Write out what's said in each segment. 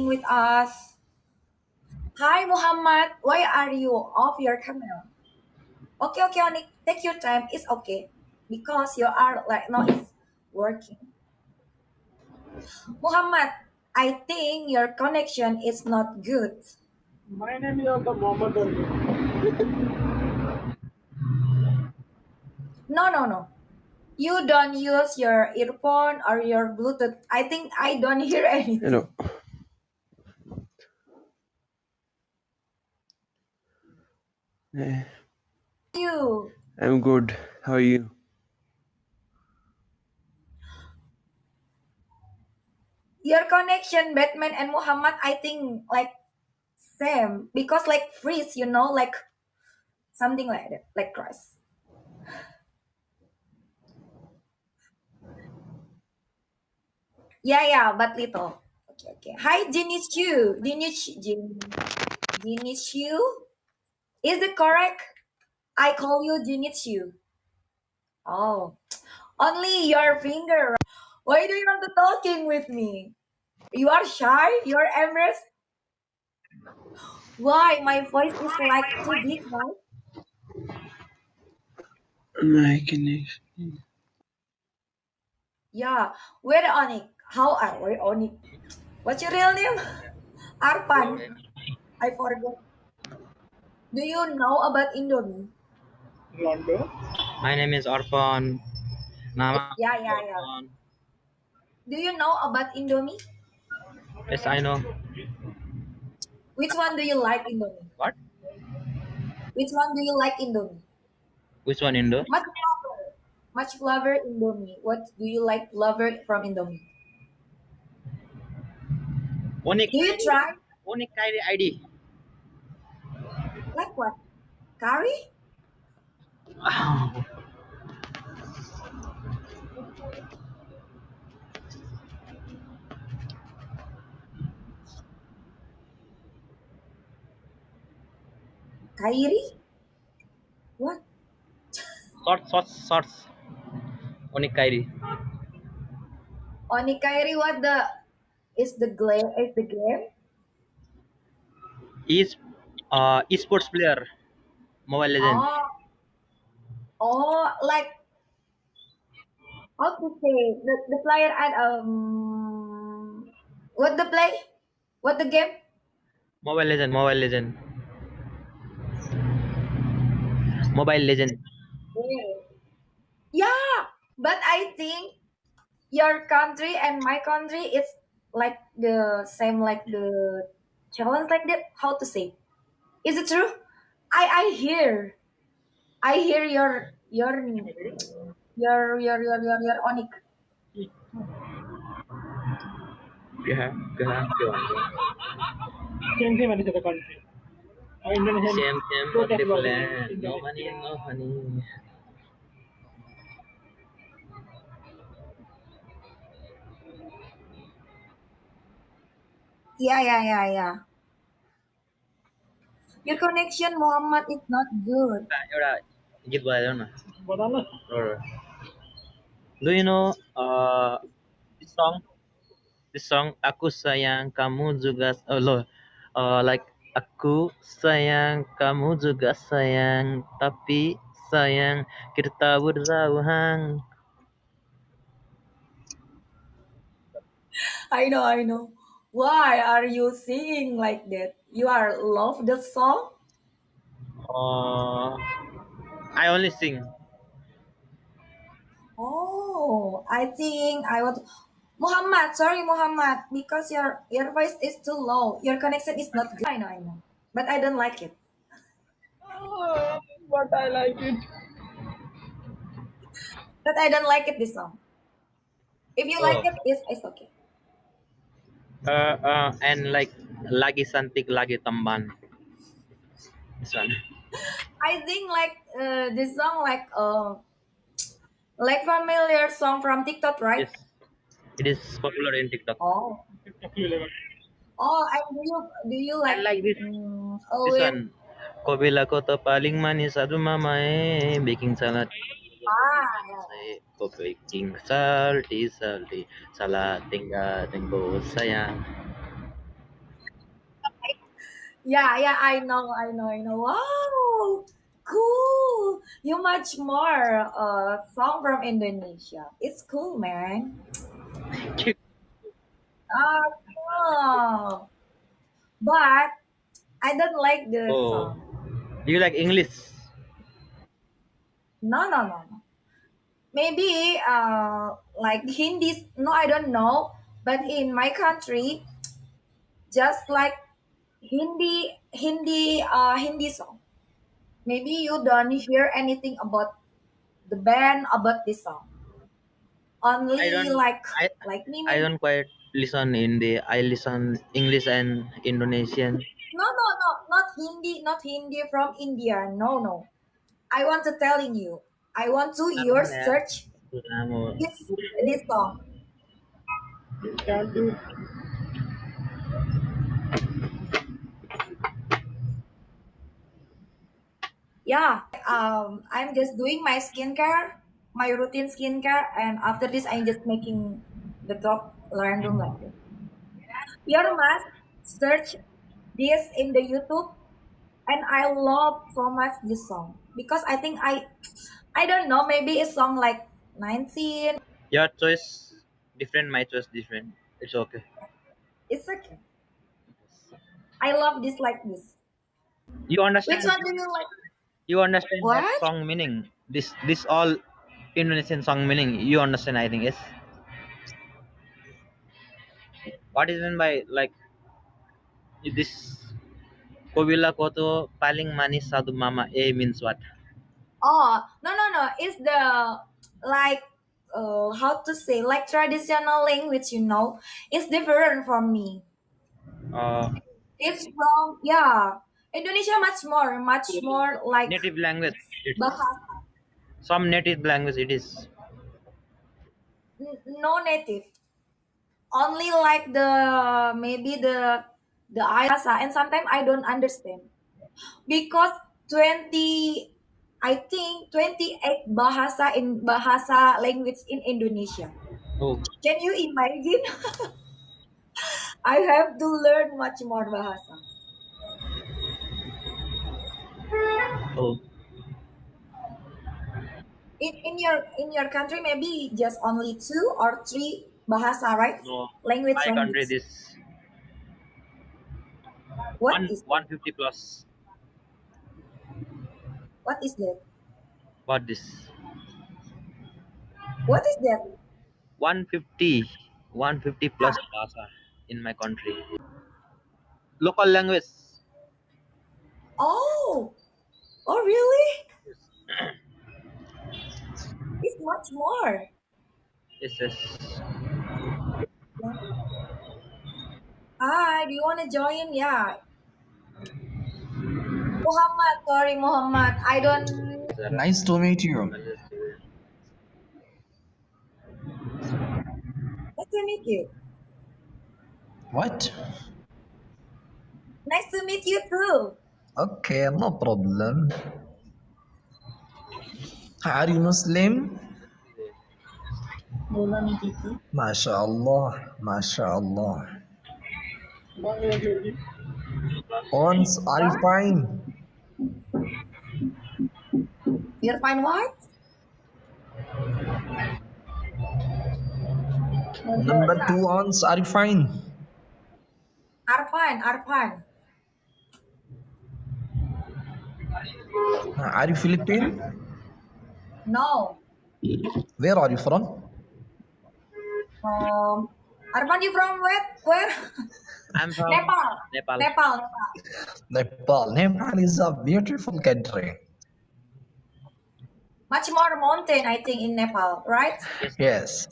with us. Hi, Muhammad. Why are you off your camera? Okay, okay, Onik. Take your time. It's okay. Because you are like, no, it's working. Muhammad, I think your connection is not good. My name is also Mohammed only. No, no, no. You don't use your earphone or your Bluetooth. I think I don't hear Hello, anything. Eh, You, I'm good. How are you? your connection, Batman and Muhammad, I think like same because like freeze, like something like that, like cross. Yeah, yeah, but little. Okay, okay. Hi, Jinichu. Jinichu. Is it correct? I call you Jinichu. Oh, only your finger. Why do you want to talking with me? You are shy. You are embarrassed. Why my voice is like too big, right? My connection. Yeah. Where Onik? How are where Onik? What's your real name? Arpan. I forgot. Do you know about Indomie? London. My name is Arfan. Nama Yeah, aku yeah, yeah. Arfan. Do you know about Indomie? Yes, I know. Which one do you like Indomie? What? Which one do you like Indomie? Which one Indo? Much flavor. Much flavor Indomie. What do you like flavor from Indomie? Unik Do you ID. try? Unik ID. Like what? Curry? Oh, Kairi? What? shorts. Unik ID. Onikairi, what the is the game? Is esports player. Mobile Legend. Oh, oh, like how to say the player and what the play? What the game? Mobile Legend. Mobile Legend. Mobile Legend. Yeah. Yeah, but I think your country and my country it's like the same like the challenge like that. How to say? Is it true? I hear your Onik. Yeah. Yeah. Same as the country. Indonesian Same but protest about it. different. No money, no honey. Yeah, yeah, yeah, yeah. Your connection, Muhammad, is not good. एउटा गीत बजाइदेऊ न Banana. Do you know this song? This song Aku Sayang Kamu Juga like aku sayang kamu juga sayang tapi sayang kita berjauhan. I know. Why are you singing like that? You are love the song? Uh, I only sing. Oh, I think I want Muhammad, sorry Muhammad, because your voice is too low. Your connection is not good. I know. But I don't like it. But I like it. But I don't like it this song. If you like Oh, it, it's okay. and like lagi santik lagi tamban. This one. I think like this song like familiar song from TikTok, right? Yes, it is popular in TikTok. Oh. TikTok level. Oh, and do you And like like this always one. Kau bila kau paling manis aduh mamae baking salad yeah. say kau baking salty salah tinggal tengko sayang. Yeah, yeah, I know. Wow, cool. You much more song from Indonesia. It's cool, man. Ah, cool. But I don't like the Oh, song. do you like English? No, no, no, no. Maybe like Hindi. No, I don't know. But in my country, just like Hindi song. Maybe you don't hear anything about the band about this song. I Only don't. I like me I maybe. don't quite listen Hindi. I listen English and Indonesian. No, no, no, not Hindi from India. No, no. I want to telling you. I want to your Namun ya, search namun. this song. Can't do. Yeah. I'm just doing my skincare, my routine skincare, and after this I'm just making the top random like this. You must search this in the YouTube, and I love so much this song because I don't know, maybe a song like 19. Your choice different. My choice different. It's okay. It's okay. I love this like this. You Which understand? one do you like? You understand what What? song meaning? This all Indonesian song meaning. You understand? I think yes. What is meant by like this? Kobila koto paling manis satu mama A means what? Oh, no, no, no. It's the like how to say like traditional language, you know. It's different from me. Uh, It's from yeah. Indonesia much more like native language. It's bahasa. some native language. It is. No native. Only like the maybe the ayasa, and sometimes I don't understand because 20, I think 28 bahasa language in Indonesia. Oh, Can you imagine? I have to learn much more bahasa. oh In your country maybe just only two or three bahasa, right? no. Language My country language. this What one is one that? fifty plus. What is that? What this? What is that? 150, 150 Ah, plus bahasa in my country. Local language. oh, oh really? It's much more. Yes, yes. Yeah. Hi, do you want to join? Yeah. Muhammad, sorry, Muhammad. I don't. Nice to meet you. Nice to meet you. What? Nice to meet you too. Okay, no problem. Are you Muslim? Molan Titi. MashaAllah, MashaAllah. Bangladesh. Once are you What? fine? You're fine, what? Number two, once are you fine? Arpan, Arpan. Are you Philippine? No. Where are you from? Arpan, you from where? Where? I'm from Nepal. Nepal. Nepal, Nepal. Nepal. Nepal is a beautiful country. Much more mountain, I think, in Nepal, right? Yes, Yes,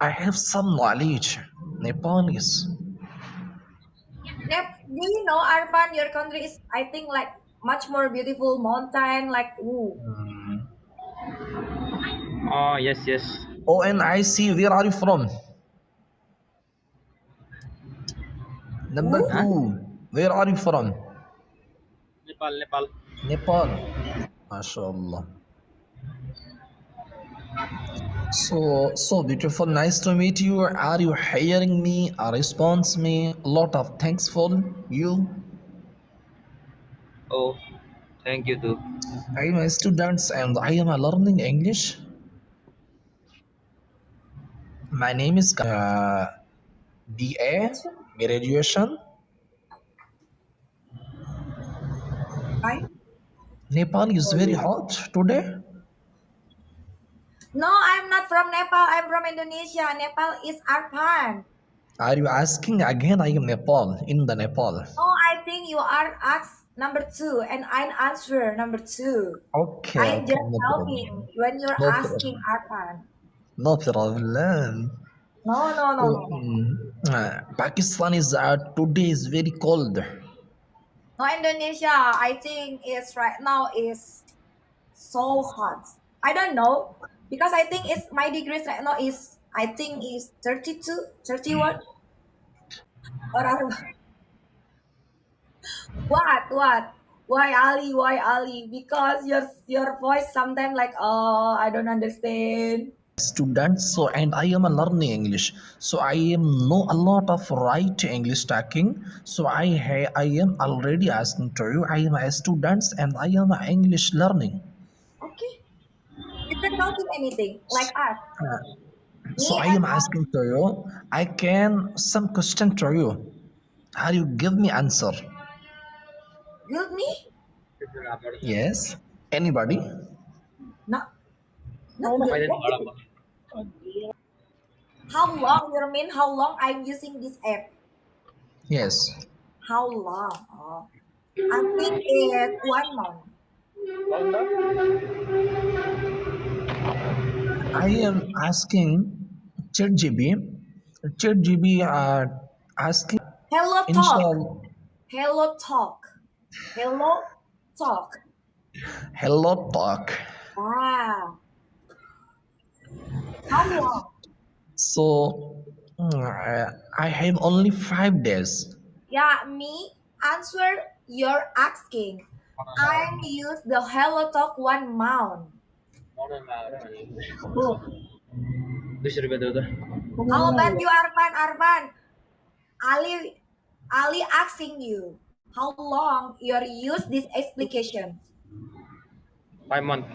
I have some knowledge. Nepalese. Do you know, Arpan, your country is, I think, like much more beautiful mountain, like ooh, oh yes, yes. Oh, and I see where are you from? Number ooh. Huh? two, where are you from? Nepal, Nepal. Nepal. MashaAllah. So beautiful. Nice to meet you. Are you hearing me? Response me. A lot of thanks for you. Oh, thank you too. I am a student and I am learning English. My name is BA graduation. Fine. Nepal is very hot today. No, I'm not from Nepal. I'm from Indonesia. Nepal is Arpan. Are you asking again? I am Nepal in the Nepal. No, I think you are asked number two, and I answer number two. Okay, I okay, just no helping problem. when you're No asking problem. Arpan. No problem. No, no, no, no, So, no. Pakistan is today is very cold. No, Indonesia. I think is right now is so hot. I don't know because I think it's my degrees right now is I think is 32, 31. Or what? Why Ali? Why Ali? Because your voice sometimes like I don't understand. Student, so and I am learning English. So I am know a lot of right English talking. So I am already asking to you. I am a student and I am a English learning. Okay, you can talk in anything like us. So Me I and am asking to you. I can some question to you. Are you give me answer? guilt me? Yes. Anybody? Not not How guilt. Pwede What? wala. How long? You mean how long I'm using this app? Yes. How long? Oh, I think it's 1 month. I am asking ChatGPT. ChatGPT asking Hello talk. install Hello talk. Hello talk. Hello Talk. Ah, how long? So I have only 5 days. Yeah, me answer you're asking. I'm use the Hello Talk 1 month. ₹200 daw to. How about you, Arpan? Arpan, Ali, Ali asking you how long you use this application. 5 months.